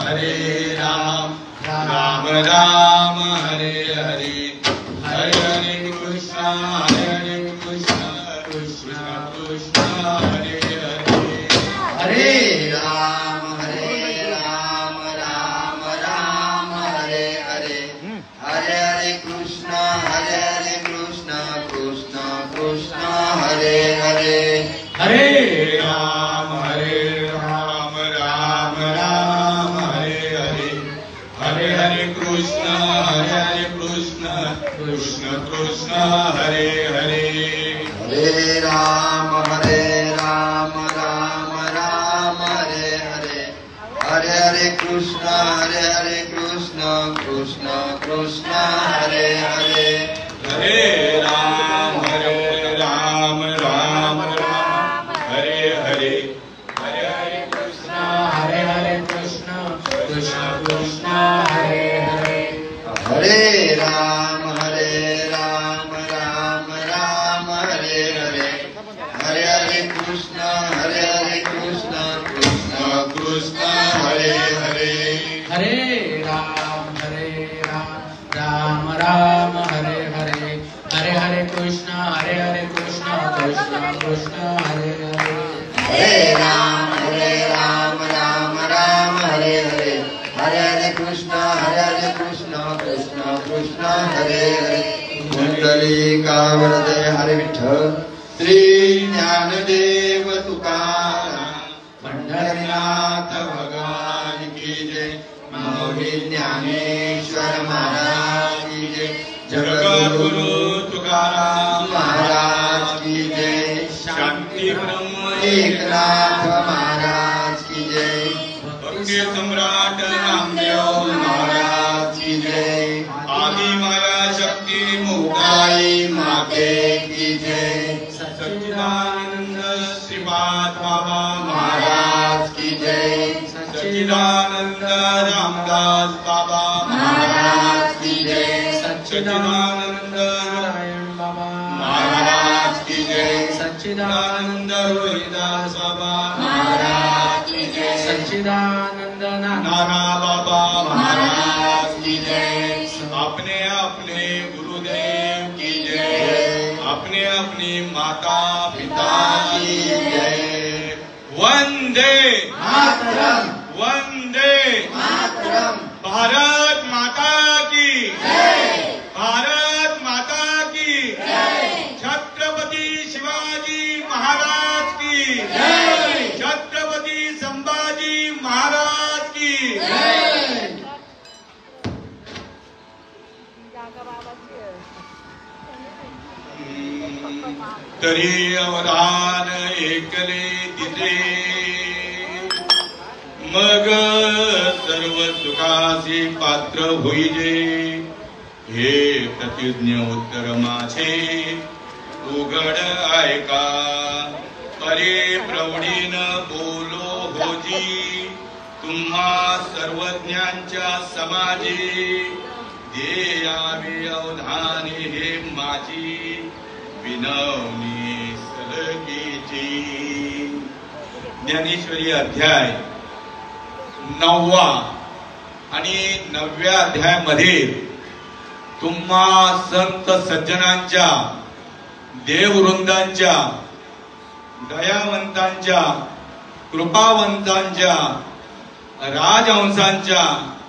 हरे राम राम राम हरे हरे हरे हरे कृष्णा कृष्ण कृष्ण हरे हरे हरे राम राम राम हरे हरे हरे हरे कृष्ण कृष्ण कृष्ण हरे हरे हरे राम राम राम हरे हरे हरे हरे कृष्ण कृष्ण कृष्ण कृष्ण हरे हरे हरे राम राम राम हरे हरे हरे हरे कृष्ण कृष्ण कृष्ण हरे हरे हरे राम राम राम हरे हरे हरे हरे कृष्ण कृष्ण कृष्ण कृष्ण हरे हरे हरे राम राम राम हरे हरे हरे हरे कृष्ण कृष्ण कृष्ण हरे हरे हरे राम राम हरे हरे हरे हरे कृष्ण कृष्ण कृष्ण हरे हरे हरे राम राम हरे हरे हरे हरे कृष्ण कृष्ण कृष्ण हरे हरे कुंडलिकावरदे हरे विठ्ठल श्री ज्ञानदेव तुकाराम पंढरीनाथ भगवान की जय मौली ज्ञानेश्वर महाराज की जय जगद्गुरु तुकाराम महाराज की जय शांती ब्रह्म एकनाथ महाराज की जय भक्ति सम्राट रामदेव महाराज की जय आदि माया शक्ति मुक्ताई माते की जय सच्चिदानंद श्रीपाद बाबा महाराज की जय सच्चिदानंद रामदास बाबा महाराज की जय सच्चिदानंद नारायण बाबा महाराज की जय सच्चिदानंद रोहिदास बाबा महाराज की जय सच्चिदानंद नाना बाबा महाराज की जय अपने अपने गुरुदेव की जय अपने अपनी माता पिता की जय वंदे मातरम वंदे मातरम भारत माता की जय भारत माता की जय छत्रपती शिवाजी महाराज की जय छत्रपती संभाजी महाराज की जय तरी अवधान एकले तिथे मग सर्व सुखासी पात्र होईजे हे प्रतिज्ञ उत्तर माझे उघड ऐका परे प्रौढीन बोलो होजी तुम्हा सर्वज्ञांच्या समाजी देयावे अवधाने हे माझी विनवणी सलगीची ज्ञानेश्वरी अध्याय 9वा आणि 9व्या अध्यायामध्ये तुम्हा संत सज्जनांच्या देववृंदांच्या दयावंतांच्या कृपावंतांच्या राजहंसांच्या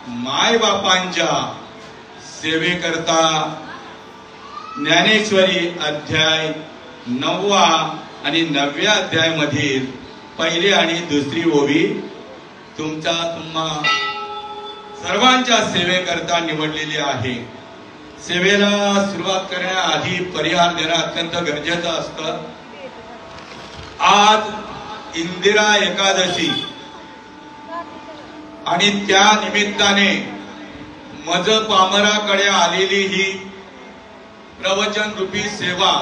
मायबापांच्या सेवेकरता ज्ञानेश्वरी अध्याय 9वा आणि 9व्या अध्यायामधील पहिली आणि दुसरी ओवी तुम्हा सर्वांच्या सेवेकरता निवडलेली आहे. सेवेला सुरुवात करण्याआधी परिहार देणं अत्यंत गरजेचं असतं. आज इंदिरा एकादशी आणि त्या निमित्ताने मज पामराकडे आलेली ही प्रवचन रूपी सेवा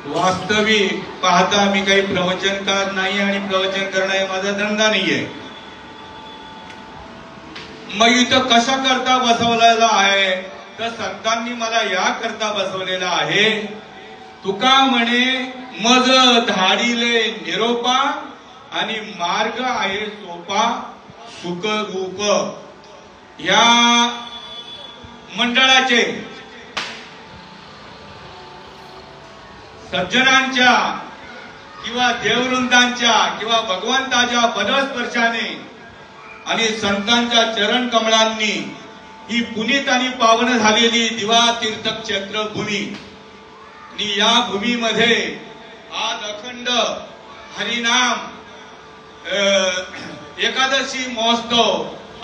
वास्तविक पाहता मी काही प्रवचनकार नाही आणि प्रवचन करणं हे माझा धंदा नाहीये. मग इथं कशा करता बसवलेला आहे तर संतांनी मला या करता बसवलेला आहे. तुका म्हणे मज धाडीले निरोपा आणि मार्ग आहे सोपा सुखरूप या मंडळाचे सज्जनांच्या किंवा देववृंदांच्या किंवा भगवंताच्या पदस्पर्शाने आणि संतांच्या चरण कमळांनी ही पुनीत आणि पावन झालेली दिवा तीर्थ क्षेत्र भूमी आणि या भूमीमध्ये आज अखंड हरिनाम एकादशी महोत्सव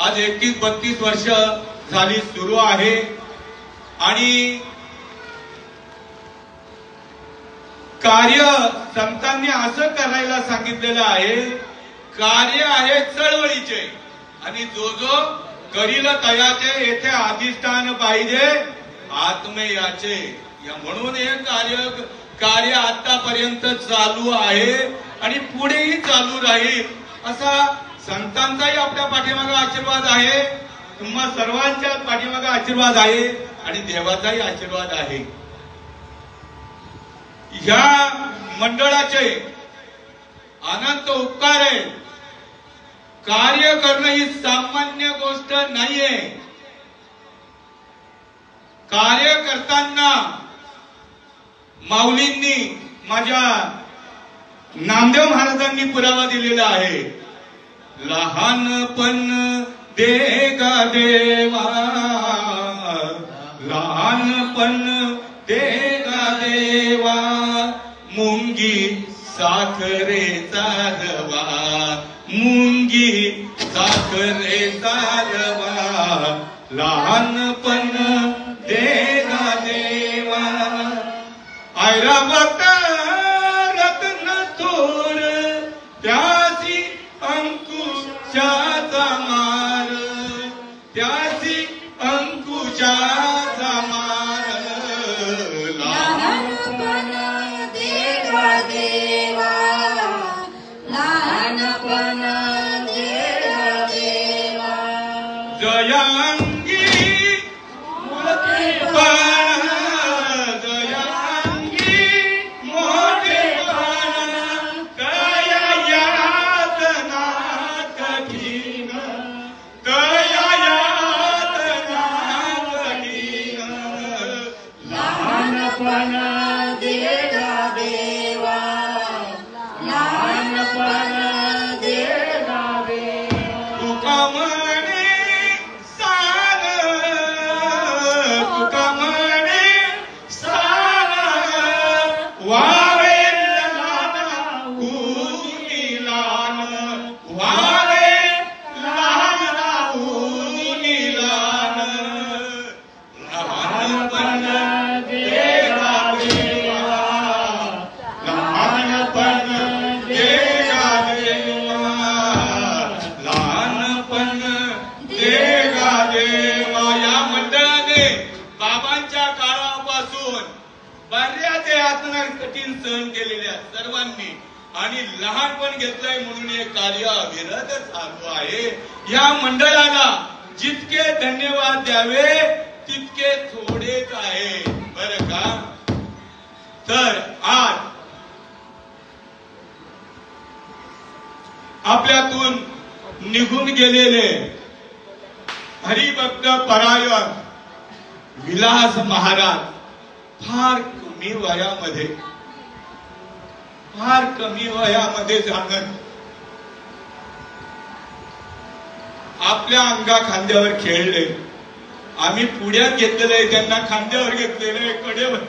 आज 31-32 वर्ष झाली सुरू आहे आणि कार्य संतांनी असं करायला सांगितलेलं आहे. कार्य आहे चळवळीचे आणि जो जो करील तयाचे येथे अधिष्ठान पाहिजे आत्मेयाचे. म्हणून हे कार्य आतापर्यंत चालू आहे आणि पुढेही चालू राहील असा संतांचाही आपल्या पाठीमागे आशीर्वाद आहे. तुम्हा सर्वांच्या पाठीमागे आशीर्वाद आहे आणि देवाचाही आशीर्वाद आहे. या मंडळाचे अनंत उपकार आहे. कार्य करणं ही सामान्य गोष्ट नाहीये. कार्य करताना माऊलींनी माझ्या नामदेव महाराजांनी पुरावा दिलेला आहे. लहानपण देगा देवा लहानपण देगा देवा मुंगी साखरेचा रवा मुंगी साखरेचा रवा लहानपण देगा देवा. ऐरावत रत्न थोर त्यासी अंकुशाचा मार त्यासी अंकुशाचा मार लहानपण देगा देवा लहानपण देगा देवा. जयांगी मोठेपण जयांगी मोठेपण तया यातना कठीण तया यातना कठीण. लहानपण देगा देवा लहानपण देगा देवा. तुका म्हणे सार तुका म्हणे सार वावे लहान ऊनी लहान वावे लहान ऊनी लहान. लहानपण देगा देवा लहानपण देगा देवा लहानपण देगा देवा. या मंडळाने बाबांच्या काळापासून बऱ्याच यातना कठीण सहन केलेल्या सर्वांनी आणि लहानपण घेतलंय म्हणून हे कार्य अविरत चालू आहे. या मंडळाला जितके धन्यवाद द्यावे तितके थोडेच आहे बरं का. तर आज आपल्यातून निघून गेलेले हरिभक्त परायण विलास महाराज फार कमी वयामध्ये जाणं आपल्या अंगा खांद्यावर खेळले. आम्ही पुढ्यात घेतलेले त्यांना खांद्यावर घेतलेले कडेवर.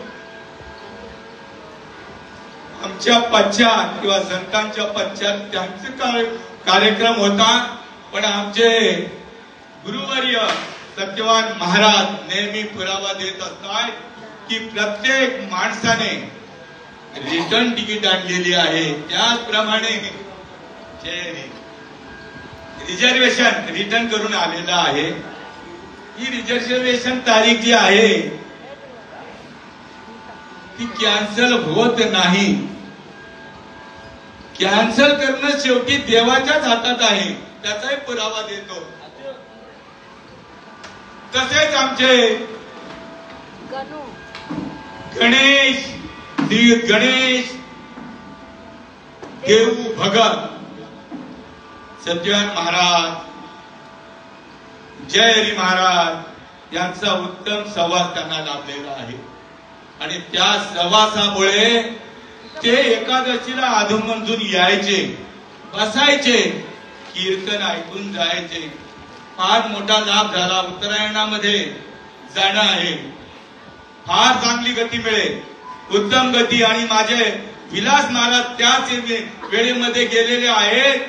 आमच्या पश्चात किंवा संतांच्या पश्चात त्यांचे कार्यक्रम होता. पण आमचे गुरुवर्य सत्यवान महाराज नेहमी पुरावा देत असतात की प्रत्येक माणसाने रिटर्न तिकीट आणलेली आहे. त्याचप्रमाणे रिझर्वेशन रिटर्न करून आलेलं आहे. ही रिझर्वेशन तारीख जी आहे ती कॅन्सल होत नाही. कॅन्सल करणं शेवटी देवाच्याच हातात आहे त्याचाही पुरावा देतो. तसेच आमचे गणेश देव भगत सत्यवान महाराज जय हरी महाराज यांचा उत्तम सहवास त्यांना लाभलेला आहे आणि त्या सहवासामुळे ते एकादशीला अधूनमधून यायचे, बसायचे, कीर्तन ऐकून जायचे. फार मोठा लाभ झाला. उत्तरायणामध्ये जाणं आहे, फार चांगली गती मिळेल, उत्तम गती. आणि माझे विलास महाराज त्याच वेळेमध्ये गेलेले आहेत.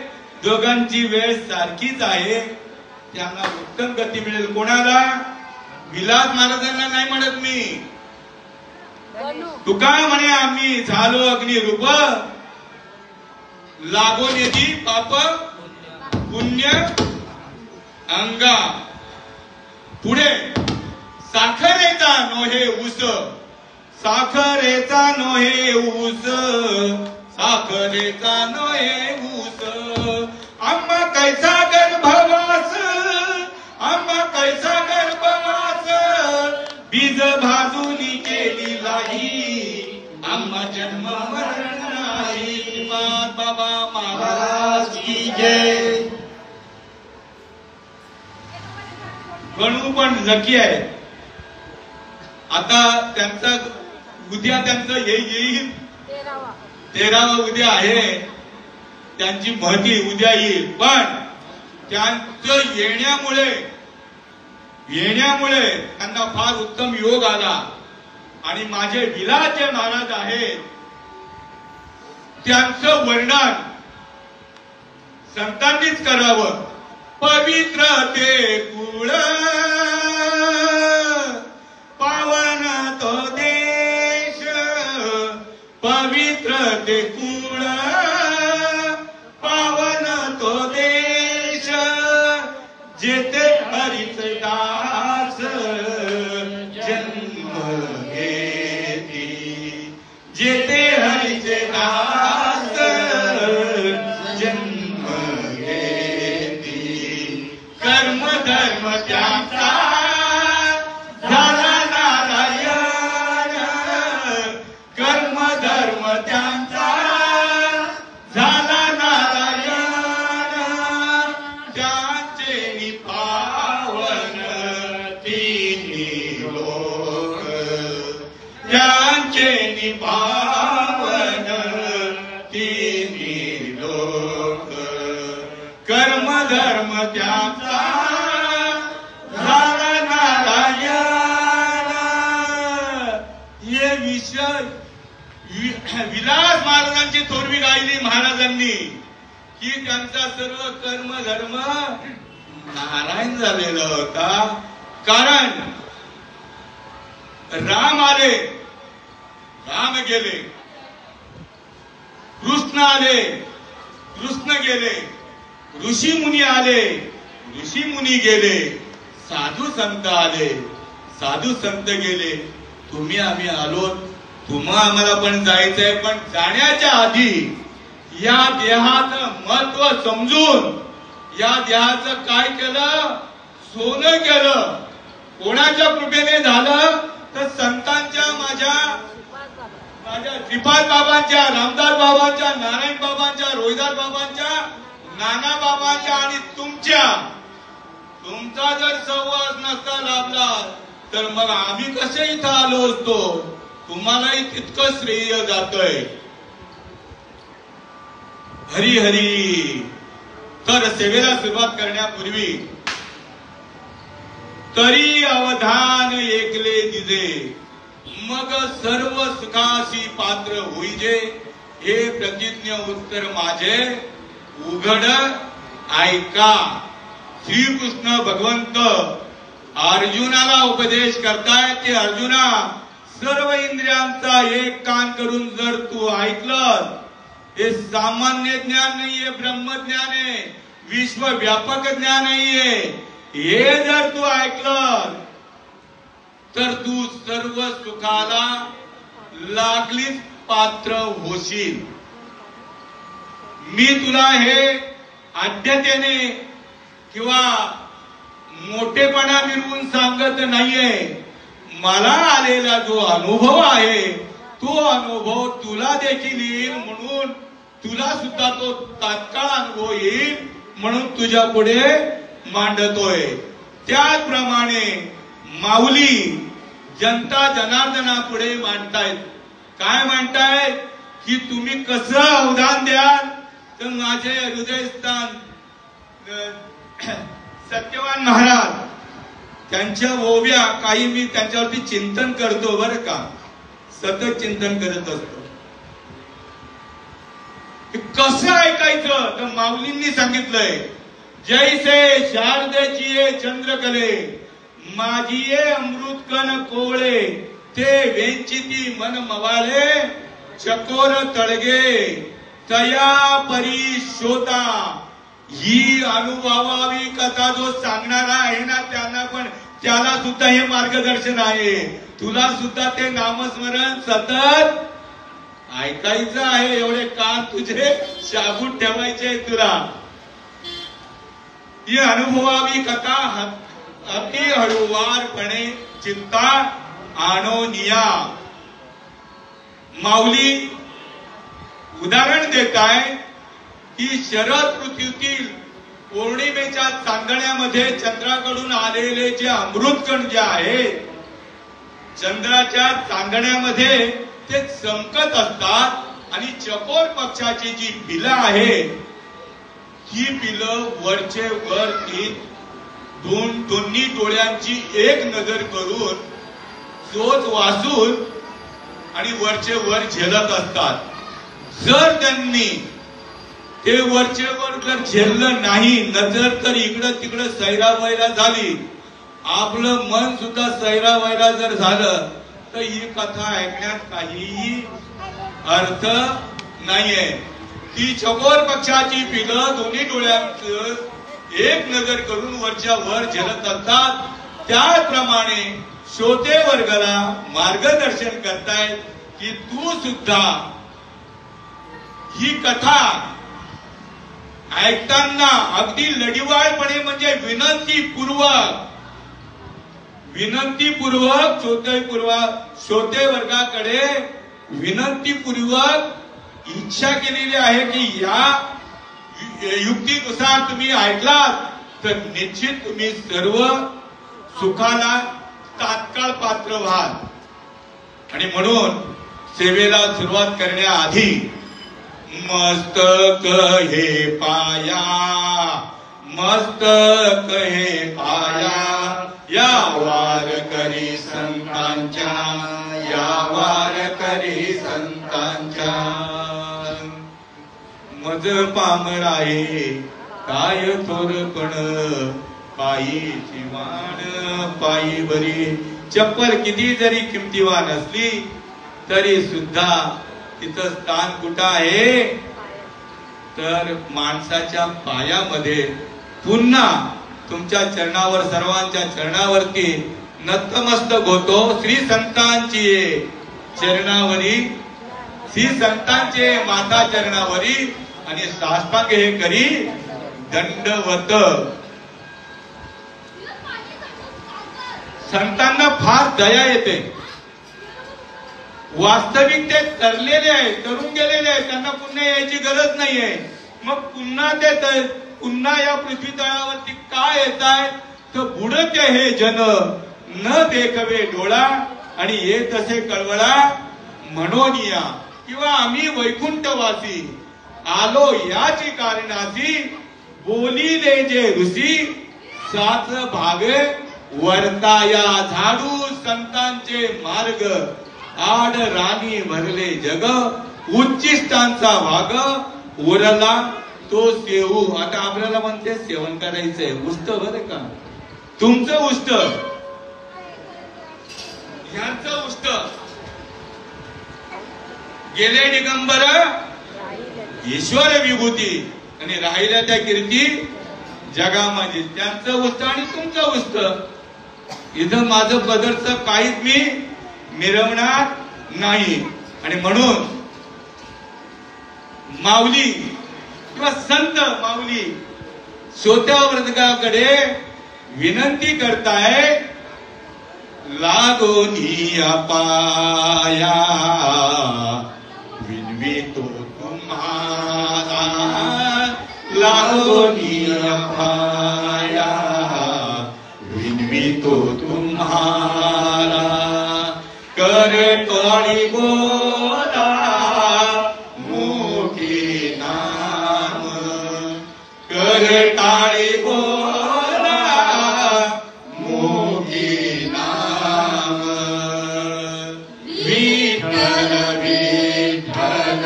दोघांची वेळ सारखीच आहे, त्यांना उत्तम गती मिळेल. कोणाला? विलास महाराजांना नाही म्हणत मी. तुका म्हणे आम्ही झालो अग्निरूप, लागून येती पाप पुण्य अंगा. पुढे साखरेचा नोहे ऊस, साखरेचा नोहे ऊस, साखरेचा नोहे ऊस. आम्हा कैसा गर्भवास, आम्हा कैसा गर्भवास, बीज भाजून केली लाई, आम्हा जन्म मरण नाही. बाबा महाराज की जय. गणू पण लकी आहे. आता त्यांचा उद्या त्यांचं येईल 13वा उद्या आहे. त्यांची महती उद्या येईल. पण त्यांचं येण्यामुळे त्यांना फार उत्तम योग आला. आणि माझे विलास जे महाराज आहेत त्यांचं वर्णन संतांनीच करावं. पवित्र ते कुळ पावन तो देश, पवित्र ते कुळ पावन तो देश, जेथे हरिच दास जन्म घेती, जेथे हरिचे दास जन्म घेती. कर्म धर्म त्यांचा झाला नारायण, कर्म धर्म त्यांचा झाला नारायण. त्यांचे निपावन तिन्ही लोक, त्यांचे निपावन तिन्ही लोक. कर्म धर्म त्यांचा झाला नारायण. हे विषय विलास महाराजांची थोरवी गायली महाराजांनी की त्यांचा सर्व कर्म धर्म नारायण झालेला होता. कारण राम आले, राम गेले, कृष्ण आले, कृष्ण गेले, ऋषी मुनी आले, ऋषी मुनी गेले, साधू संत आले, साधू संत गेले. तुम्ही आम्ही आलो, तुम्हा आम्हाला पण जायचंय. पण जाण्याच्या आधी या देहाचं महत्व समजून या देहाचं काय केलं? सोनं केलं. कोणाच्या कृपेने झालं? तर संतांच्या, माझ्या श्रीपाद बाबांच्या, रामदास बाबांच्या, नारायण बाबांच्या, रोहिदास बाबांच्या, नाना बाबांच्या आणि तुमच्या. तुमचा जर सहवास नसता लाभला तर मग आम्ही कसे इथं आलो असतो? तुम्हालाही तितकं श्रेय जातंय. हरी हरी. तर सेवेला सुरुवात करण्यापूर्वी तरी अवधान एकले दिजे, मग सर्व सुखाशी पात्र होईजे. हे प्रतिज्ञ उत्तर माझे उघड ऐका. श्रीकृष्ण भगवंत अर्जुनाला उपदेश करतायत की अर्जुना, सर्व इंद्रियांचा एक कान करून जर तू ऐकलं, हे सामान्य ज्ञान नाहीये, ब्रह्मज्ञान आहे, विश्वव्यापक ज्ञान नाहीये. हे जर तू ऐकलं तर तू सर्व सुखाला लागलीच पात्र होशील. मी तुला हे आद्यतेने किंवा मोठेपणा मिळवून सांगत नाहीये. मला आलेला जो अनुभव आहे तो अनुभव तुला देखील येईल, म्हणून तुला सुद्धा तो तात्काळ अनुभव येईल म्हणून तुझ्या पुढे मांडतोय. त्याचप्रमाणे माऊली जनता जनार्दनापुढे मांडतायत. काय मांडतायत की तुम्ही कसं अवधान द्याल तर माझे हृदयस्थान सत्यवान महाराज त्यांच्या ओव्या काही मी त्यांच्यावरती चिंतन करतो बरं का, सतत चिंतन करत असतो. कसं ऐकायचं तर माऊलींनी सांगितलंय, जैसे शारदेची ये चंद्रकले माझी ये अमृतकण कोवळे ते वेंचिती मन मवाळे चकोर तळगे तया परी शोता. ही अनुभवावी कथा जो सांगणारा आहे ना त्यांना पण त्याला सुद्धा हे मार्गदर्शन आहे. तुला सुद्धा ते नामस्मरण सतत ऐकायचं आहे. एवढे कान तुझे शाबूत ठेवायचे तुला. ही अनुभवावी कथा अति हळूवारपणे चित्ता आणोनिया. माऊली उदाहरण देत आहे की शरद ऋतूतील पौर्णिमेच्या चांदण्यामध्ये चंद्राकडून आलेले जे अमृतकण जे आहे चंद्राच्या चांदण्यामध्ये ते चमकत असतात आणि चकोर पक्षाची जी पिलं आहे ही पिलं वरचे वर दोन्ही डोळ्यांची एक नजर करून चोच वासून आणि वरचे वर झेलत असतात. जर त्यांनी ते वरचे वर जर झेललं नाही, नजर तर इकडं तिकडं सैरावैरा झाली, आपलं मन सुद्धा सैरावैरा जर झालं तर ही कथा ऐकण्यात काहीही अर्थ नाहीये. ती चकोर पक्षाची पिलं दोन्ही डोळ्यांचं एक नजर करून वरच्या वर झेलत असतात. त्याप्रमाणे श्रोते वर्गाला मार्गदर्शन करतायत की तू सुद्धा ही कथा ऐकताना अगदी लढीवाळपणे म्हणजे विनंतीपूर्वक श्रोते वर्गाकडे विनंतीपूर्वक इच्छा केलेली आहे की या युक्तीनुसार तुम्ही ऐकलात तर निश्चित तुम्ही सर्व सुखाला तात्काळ पात्र व्हाल. आणि म्हणून सेवेला सुरुवात करण्याआधी मस्तक हे पाया या वारकरी संतांच्या मज पामराये काय थोरपण पायीची वाण पायी बरी. चप्पल किती जरी किमतीवान असली तरी सुद्धा तिचं स्थान कुठं आहे तर माणसाच्या पायामध्ये. पुन्हा तुमच्या चरणावर सर्वांच्या चरणावरती नतमस्तक होतो. श्री संतांची चरणावरी श्री संतांचे माता चरणावरी आणि साष्टांग हे करी दंडवत. संतांना फार दया येते. वास्तविक ते तरलेले आहेत, तरुण गेलेले आहेत, त्यांना पुन्हा यायची गरज नाहीये. मग पुन्हा या पृथ्वी तळावरती काय येत आहे तर बुडते हे जन न देखवे डोळा आणि येत असे कळवळा म्हणोनिया. किंवा आम्ही वैकुंठवासी आलो याची कारणासी बोलिले जे ऋषी साच भागे वर्ताया झाडू संतांचे मार्ग आड राणी भरले जग उच्चिष्टांचा भाग उरला तो सेवू. आता आपल्याला म्हणते सेवन करायचंय उष्ट बरं का, तुमचं उष्ट ह्यांचं उष्ट. गेले दिगंबर ईश्वर विभूती आणि राहिल्या त्या कीर्ती जगामध्ये. त्यांचं उष्ट आणि तुमचं उष्ट. इथं माझं पदरचं काहीच मी मिरवणार नाही. आणि म्हणून माऊली किंवा संत माऊली श्रोत्या वर्गाकडे विनंती करताय लागोनी पाया विनवितो तुम्हाला लागोनी पाया तो तुम्हाला कर तोडी बोला मुखी नाम कर टाळी बोला मुखी नाम विठ्ठल विठ्ठल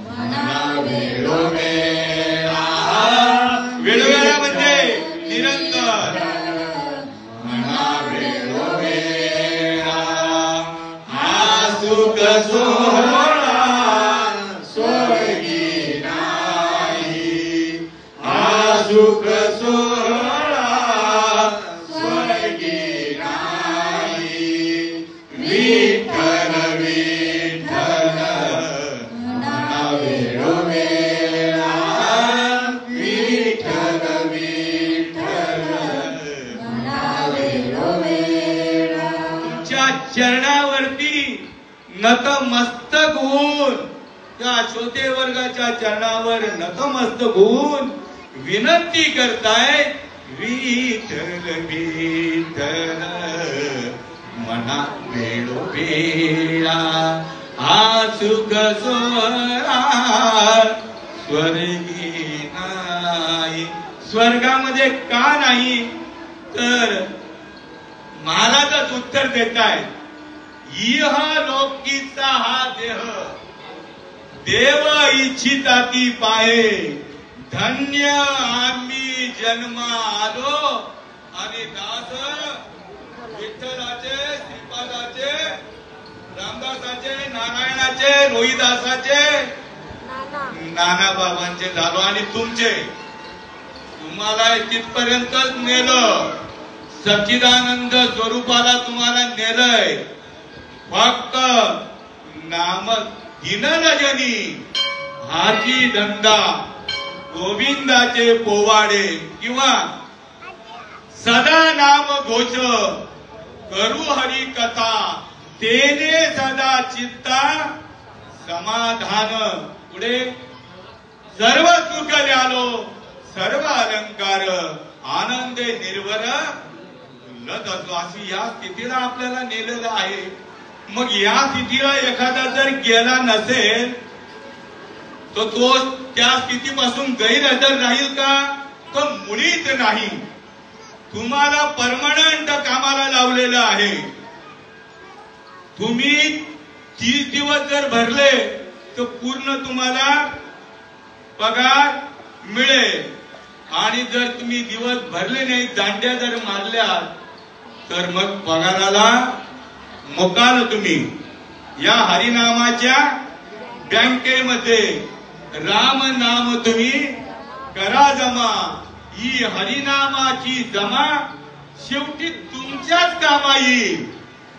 मना वेळोवेळा वेळोवेळा म्हणजे निरंतर मना वेळोवेळा हा सुख सोहळा स्वर्गी नाही हा सुख सोहळा स्वर्गी नाही विठ्ठल विठ्ठल मना वेळोवेळा विठ्ठल विठ्ठल मना वेळोवेळा तुमच्या चरणावरती नतमस्तक होऊन त्या श्रोते वर्गाच्या चरणावर नतमस्तक होऊन विनंती करताय विठ्ठल विठ्ठल मना वेळोवेळा हा सुख सोहळा स्वर्गी नाही. स्वर्गामध्ये का नाही तर महाराजच उत्तर देताय इह लोकीचा हा देह देव इच्छिताती पाहे धन्य आम्ही जन्म आलो आणि दास विठ्ठलाचे श्रीपादाचे रामदासाचे नारायणाचे रोहिदासाचे नाना बाबांचे झालो आणि तुमचे तुम्हाला तिथपर्यंतच नेलं सच्चिदानंद स्वरूपाला तुम्हाला नेलंय फक्त नाम दिनरजनी हाची धंदा गोविंदाचे पोवाडे किंवा सदा नाम घोष करू हरी कथा तेने सदा चित्ता समाधान. पुढे सर्व सुख आलो सर्व अलंकार आनंदे निर्भर उल्लत असो अशी या स्थितीला आपल्याला नेलेलं आहे. मग या स्थितीला एखादा जर गेला नसेल तर तो त्या स्थितीपासून गैरहजर राहील का? तो मुळीच नाही. तुम्हाला परमनंट कामाला लावलेलं आहे. तुम्ही 30 दिवस जर भरले तर पूर्ण तुम्हाला पगार मिळेल आणि जर तुम्ही दिवस भरले नाही दांड्या जर मारल्या तर मग पगाराला मोकाल. तुम्ही या हरिनामाच्या बँकेमध्ये राम नाम तुम्ही करा जमा. ही हरिनामाची जमा शेवटी तुमच्याच कामा येईल.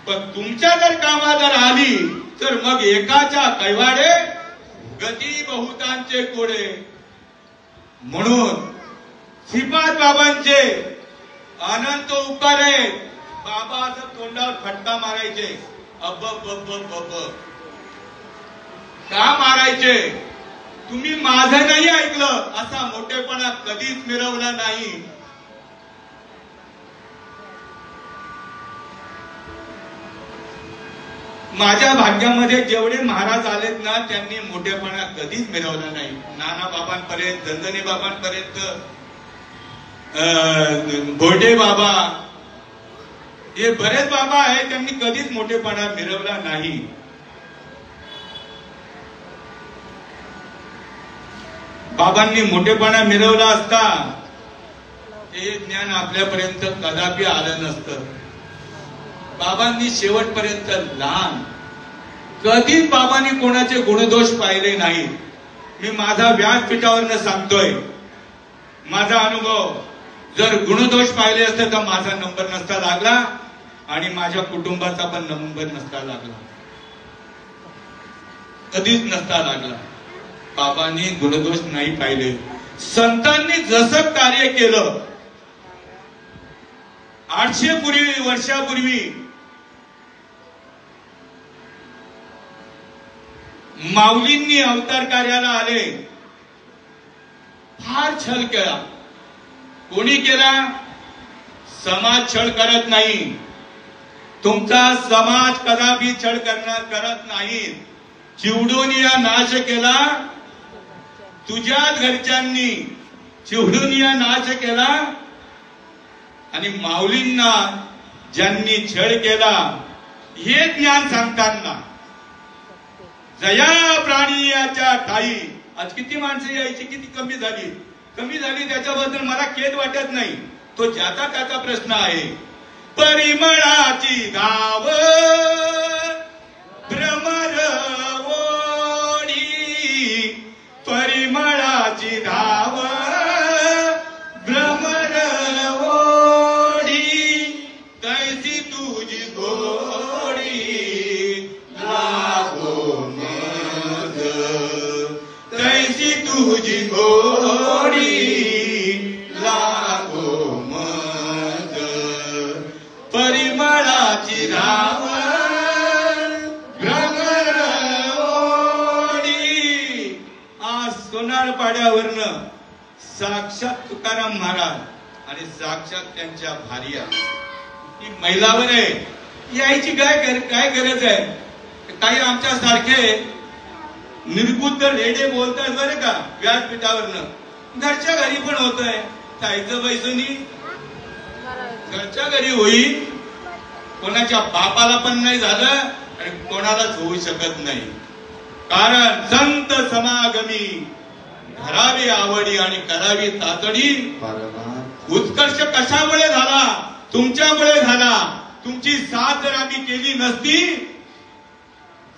पण तुमच्या जर कामा जर आली तर मग एकाच्या कैवाडे गती बहुतांचे कोडे. म्हणून श्रीपाद बाबांचे अनंत उपकार आहेत. बाबा असं तोंडावर फटका मारायचे अब का मारायचे? तुम्ही माझं नाही ऐकलं असा मोठेपणा कधीच मिरवला नाही. माझ्या भाग्यामध्ये जेवढे महाराज आलेत ना त्यांनी मोठेपणा कधीच मिरवला नाही. नाना बाबांपर्यंत दंदने बाबांपर्यंत भोटे बाबा हे बरेच बाबा आहेत त्यांनी कधीच मोठेपणा मिरवला नाही. बाबांनी मोठेपणा मिरवला असता हे ज्ञान आपल्यापर्यंत कदापि आलं नसतं. बाबांनी शेवटपर्यंत लहान कधीच बाबांनी कोणाचे गुणदोष पाहिले नाही. मी माझा व्यासपीठावरनं सांगतोय माझा अनुभव. जर गुणदोष पाहिले असते तर माझा नंबर नसता लागला आणि माझ्या कुटुंबाचा पण नंबर नसता लागला. कधीच नसता लागला. बाबांनी गुणदोष नाही पाहिले. संतांनी जसं कार्य केलं 800 वर्षापूर्वी माऊलींनी अवतार कार्याला आले. फार छल केला. कोणी केला? समाज छळ करत नाही, तुमचा समाज कदापि छळ करत नाही. चिवडून या नाश केला, तुझ्याच घरच्यांनी चिवडून या नाश केला. आणि माऊलींना ज्यांनी छळ केला हे ज्ञान सांगताना जया प्राणी याच्या ठाई. आज किती माणसं यायची, किती कमी झाली त्याच्याबद्दल मला खेद वाटत नाही. तो ज्याचा त्याचा प्रश्न आहे. परिमळाची गाव भ्रमर ओढी, परिमळाची धाव भ्रमर ओढी, तैसी तुझी गोडी लागो मग, तैसी तुझी गोडी लागो मग, परिमळाची धाव भ्रमर ओढी. आज सोनारपाड्यावरनं साक्षात तुकाराम महाराज आणि साक्षात त्यांच्या भार्या ही महिलावर आहे. यायची काय गरज आहे? काही आमच्या सारखे निर्बुद्ध रेडे बोलतात बरं का व्यासपीठावरनं. घरच्या घरी पण होत आहे. ताईचं पैसोनी घरच्या घरी होईल, कोणाच्या बापाला पण नाही झालं आणि कोणालाच होऊ शकत नाही. कारण संत समागमी धरावी आवडी आणि करावी तातडी. उत्कर्ष कशामुळे झाला? तुमच्यामुळे झाला. तुमची साथ जर आम्ही केली नसती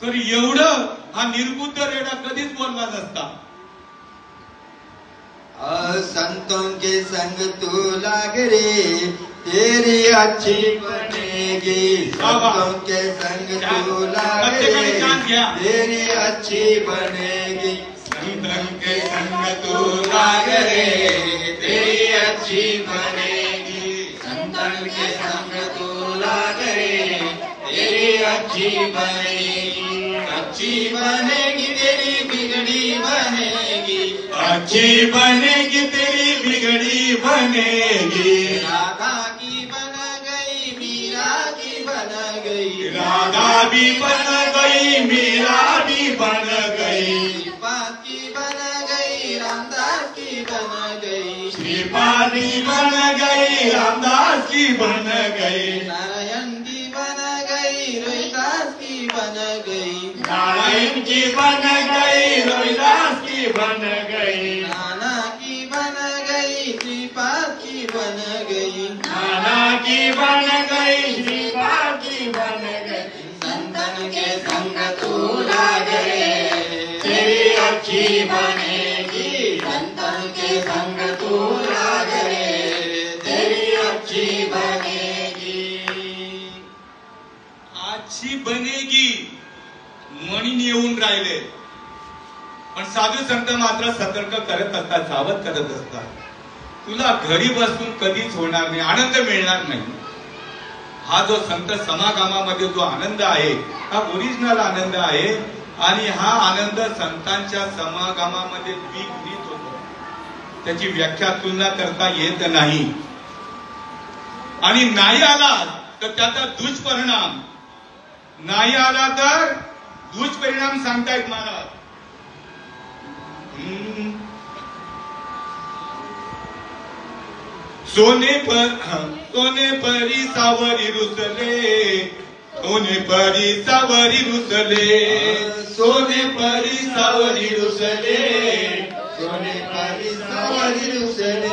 तर एवढं हा निर्बुद्ध रेडा कधीच बोलला नसता. संतों के संग तू लाग रे, तेरी अच्छी बनेगी. संतों के संग तू लाग रे, तेरी अच्छी बनेगी. संतों के संग तू लाग रे, तेरी अच्छी बनेगी. संतों के संग तू लाग रे, तेरी अच्छी बनेगी. अच्छी बनेगी तेरी बिगड़ी बनेगी. अच्छी बनेगी तेरी बिगड़ी बनेगी. राधा की बन गई, मीरा की बन गई. राधा भी बन गई, मीरा भी बन गई. श्रीपाद की बन गई, रामदास की बन गई. श्रीपाद की बन गई, रामदास की बन गई. नारायण की बन गई, रोहिदास की बन गई. नारायण की बन गई, रोहिदास की बन गई. नाना की बन गई, श्रीपाद की बन गई. नाना की बन गई, श्रीपाद की बन गई. संतन के संग तू लाग रे, तेरी अच्छी बनेगी. संतन के संग तू लाग रे, तेरी अच्छी बनेगी. अच्छी बनेगी म्हणून येऊन राहिले. पण साधू संत मात्र सतर्क करत असतात, सावध करत असतात. तुला घरी बसून कधीच होणार नाही, आनंद मिळणार नाही. हा जो संत समागमामध्ये जो आनंद आहे हा ओरिजिनल आनंद आहे. आणि हा आनंद संतांच्या समागमामध्ये द्विगुणित होतो. त्याची व्याख्या तुलना करता येत नाही. आणि नाही आला तर त्याचा दुष्परिणाम, नाही आला तर दुष्परिणाम सांगतायत महाराज. सोने परी सावरी रुसले, सोने परी सावरी रुसले. सोने परी सावरी रुसले, सोने परी सावरी रुसले.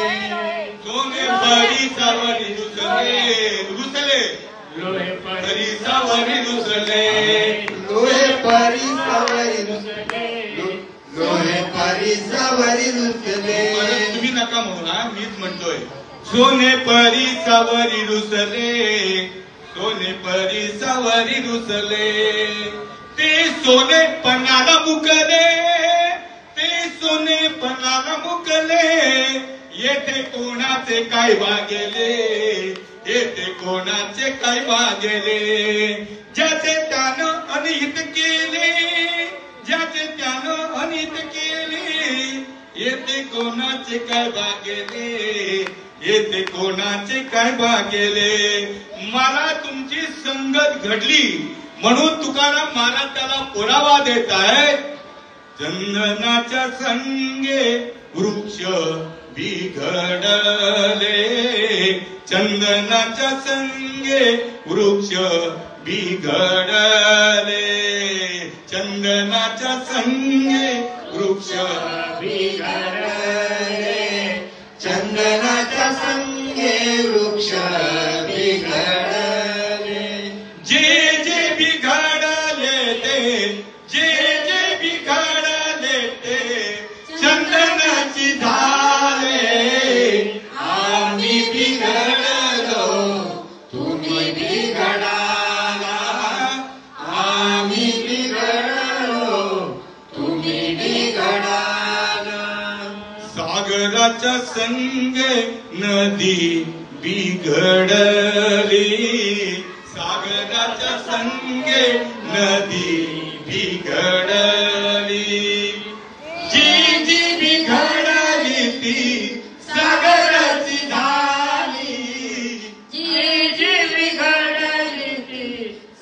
सोने परी सावरी रुसले. रुसले लोहे परी सावरी रुसले. लोहे परी सावरी रुसले. लोहे परी सावरी रुसले. तुम्ही नका म्हणा, मीच म्हणतोय. सोने परी सावरी रुसले, सोने परी सावरी रुसले. ते सोने पणाला मुकले, ते सोने पणाला मुकले. येथे कोणाचे काय वागेले, येथे कोणाचे काय वागेले. ज्याचे त्यानं अनिहित केले, ज्याचे त्यानं अनिहित केले. येथे कोणाचे काय वागेले, येते कोणाचे काय भागेले. मला तुमची संगत घडली म्हणून तुकाराम महाराज त्याला पुरावा देत आहेत. चंदनाच्या संगे वृक्ष बिघडले, चंदनाच्या संगे वृक्ष बिघडले, चंदनाच्या संगे वृक्ष बिघडले, चंदनाच्या संगे वृक्ष बिघडले. जे जे बिघडले ते, जे जे बिघडले ते चंदनाची झाले. आम्ही बिघडलो तुम्ही बिघडाला, आम्ही बिघडलो तुम्ही बिघडाला. सागराच्या संगे नदी बिघडली, सागराच्या संगे नदी बिघडली. जी जी बिघडली ती सागराची झाली, जी जी बिघडली ती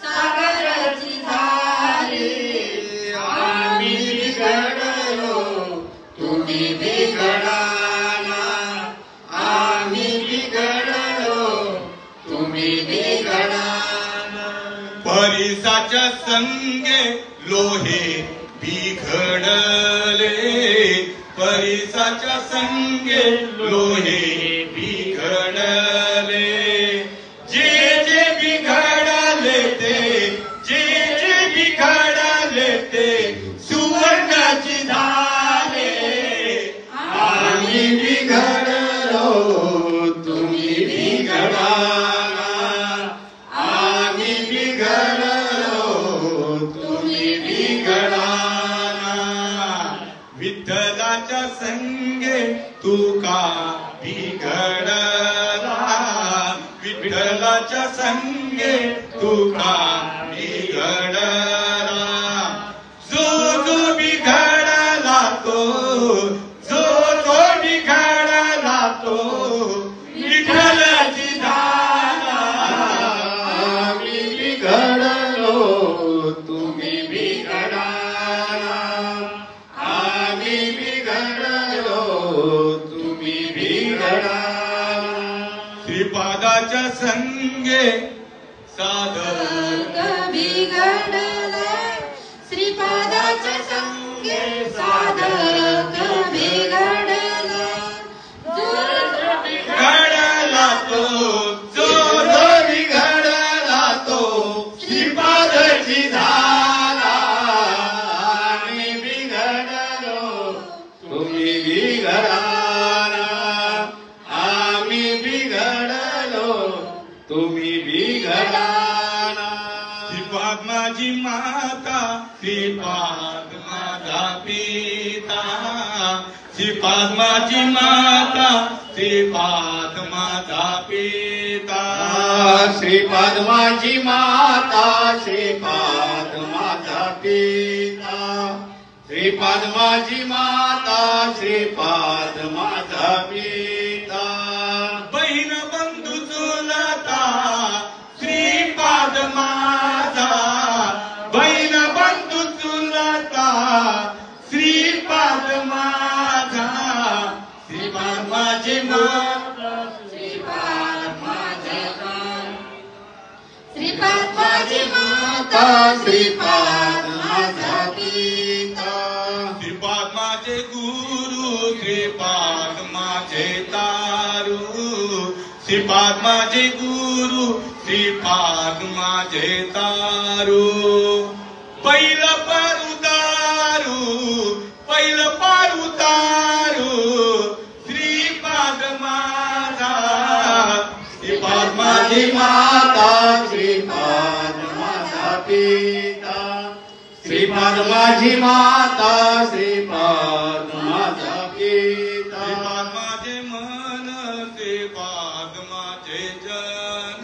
सागराची झाली. आम्ही बिघडलो तुम्ही बिघडाला, आम्ही बिघडलो तुम्ही बिघडाला. परिसाच्या संगे लोहे बिघडले, परिसाच्या संगे लोहे बिघडले. जे जे बिघडले ते, जे जे बिघडले ते सुवर्णाची झाले. आम्ही बिघडलो तुम्ही बिघडाला, आम्ही बिघडलो तुम्ही बिघडाला. विठ्ठलाच्या संगे तू का बिघडला, विठ्ठलाच्या संगे तू का बिघडला. जो जो बिघडला तो, जो जो बिघडला तो विठ्ठलाची झाला. आम्ही बिघडलो तुम्ही बिघडाला, आम्ही बिघडलो तुम्ही बिघडाला. श्रीपादाच्या संगे साधक बिघडले, श्रीपादाच्या संगे साधक बिघडले. जो जो बिघडला तो, जो जो बिघडला तो श्रीपादाची झाला. आम्ही बिघडलो तुम्ही बिघडाला, आम्ही बिघडलो तुम्ही बिघडाला. श्रीपाद माझी माता, श्रीपाद माझा पिता, श्रीपाद माझी माता, श्रीपाद माझा पिता. श्रीपाद माझी माता, श्रीपाद माझा पिता, श्रीपाद माझी माता, श्रीपाद माझा पिता. बहीण बंधू चुलता श्रीपाद माझा, बहीण बंधू चुलता श्रीपाद माझा. श्रीपाद माझी माता, श्रीपाद माझे श्रीपाद माझी माता, श्रीपाद माझा पिता. श्रीपाद माझे गुरु, श्रीपाद माझे तारू, श्रीपाद माझे गुरु, श्रीपाद माझे तारू. पहिलं पार उतारू, पहिलं पार उतारू श्रीपाद माझा. श्रीपाद माझी माता, श्रीपाद माझा पिता, श्रीपाद माझी माता, श्रीपाद माझा पिता. श्रीपाद माझे मन, श्रीपाद माझे जन,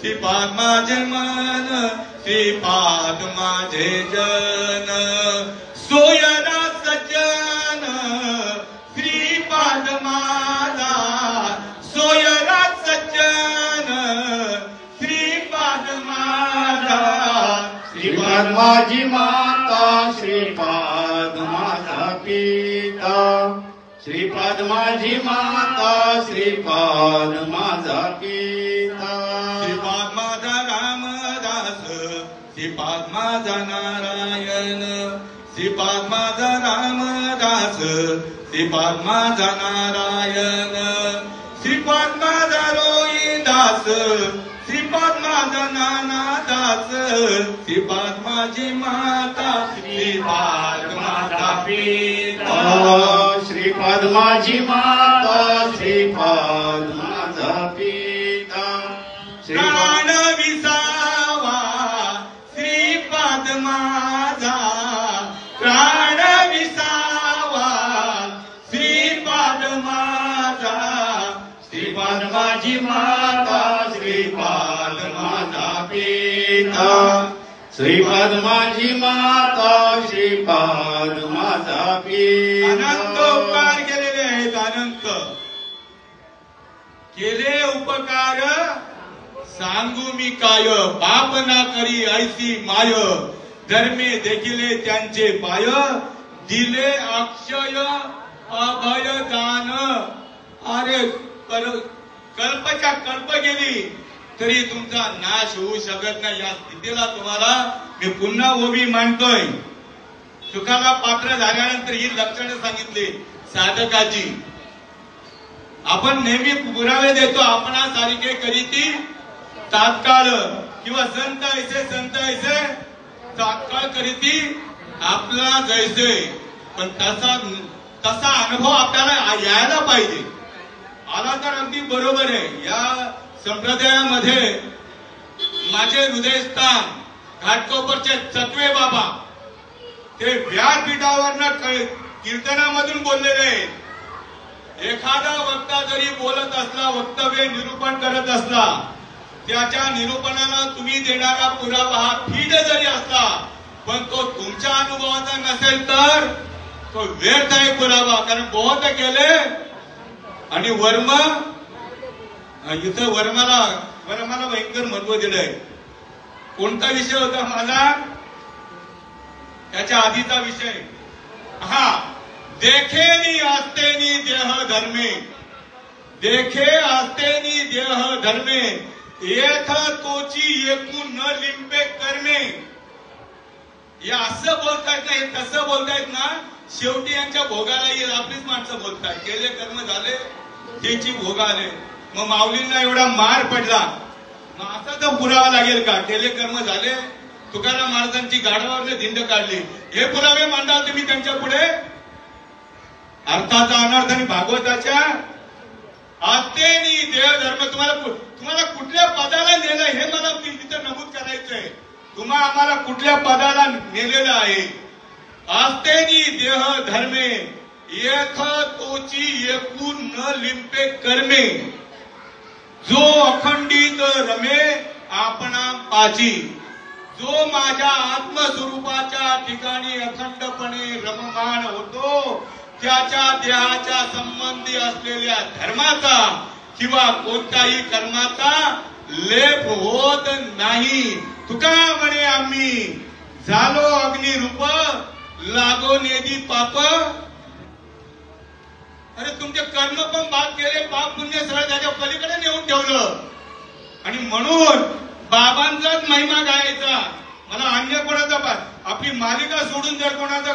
श्रीपाद माझे मन, श्रीपाद माझे जन. सोयरा सज्जन श्रीपाद माझा, माझी माता श्रीपाद माझा पिता श्रीपाद माझी माता श्रीपाद माझा पिता श्रीपाद माझा रामदास श्रीपाद माझा नारायण श्रीपाद माझा रामदास श्रीपाद माझा नारायण श्रीपाद माझा रोहिदास श्रीपाद माझा नानादास श्रीपाद माझी माता श्रीपाद माझा पिता श्रीपाद माझी माता श्रीपाद माझा पिता प्राण विसावा श्रीपाद माझा प्राण विसावा श्रीपाद माझा श्रीपाद माझी माता श्रीपाद माझा पिता श्रीपाद माझी माता श्रीपाद माझा पिता अनंत उपकार केलेले आहेत अनंत केले उपकार सांगू मी काय बाप ना करी ऐसी माय धर्मे देखिले त्यांचे पाय दिले अक्षय अभय दान अरे कल्पच्या कल्प गेली तरी तुमचा नाश होऊ शकत नाही या स्थितीला तुम्हाला मी पुन्हा उभी मांडतोय सुखाला पात्र झाल्यानंतर ही लक्षणं सांगितली साधकाची आपण नेहमी पुरावे देतो आपणासारखे करीती तात्काळ किंवा संत ऐसे तात्काळ करीती आपला जैसे पण तसा अनुभव आपल्याला यायला पाहिजे आला तर अगदी बरोबर आहे या संप्रदायामध्ये माझे हृदयस्थान घाटकोपरचे चतवे बाबा ते व्यासपीठावरनं कीर्तनामधून बोललेले एखादा वक्ता जरी बोलत असला वक्तव्य निरूपण करत असला त्याच्या निरूपणाला तुम्ही देणारा पुरावा हा फीड जरी असला पण तो तुमच्या अनुभवाचा नसेल तर तो व्यर्थ आहे पुरावा कारण बहुत केले आणि वर्म इथं वर्माला भयंकर महत्व दिलंय कोणता विषय होता माझा त्याच्या आधीचा विषय हा देखेनी आस्तेनी देह धर्मे देखे आस्तेनी देह धर्मे एक तोची एकूण न लिंपे कर्मे हे असं बोलतायत ना हे तसं बोलतायत ना शेवटी यांच्या भोगाला येईल आपलीच माणसं बोलतायत केले कर्म झाले त्याची भोग आले मग माऊलींना एवढा मार पडला मग असा तर पुरावा लागेल का केले कर्म झाले तुकाराम महाराजांची गाढवावरले धिंड काढली हे पुरावे मांडाल तुम्ही त्यांच्या पुढे अर्थाचा अनर्थ आणि भागवताच्या आस्तेनी देह धर्म तुम्हाला कुठल्या पदाला नेलं हे मला तिथं नमूद करायचंय आम्हाला कुठल्या पदाला नेलेलं आहे आस्तेनी देह धर्मे एक तोची एकूण न लिंपे कर्मे जो अखंडित रमे आपणा पाची जो माझ्या आत्मस्वरूपाच्या ठिकाणी अखंडपणे रममाण होतो त्याच्या देहाच्या संबंधी असलेल्या धर्माचा किंवा कोणत्याही कर्माचा लेप होत नाही तुका म्हणे आम्ही झालो अग्निरूप लागो नेदी पाप अरे तुमचे कर्म पण बाप केले पाप पुण्य सरळ त्याच्या पलीकडे नेऊन ठेवलं आणि म्हणून बाबांचाच महिमा गायचा मला अन्य कोणाचा आपली मालिका सोडून जर कोणाचा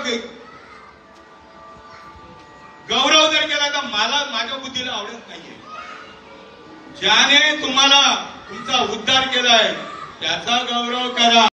गौरव जर केला तर मला माझ्या बुद्धीला आवडत नाहीये ज्याने तुम्हाला तुमचा उद्धार केलाय त्याचा गौरव करा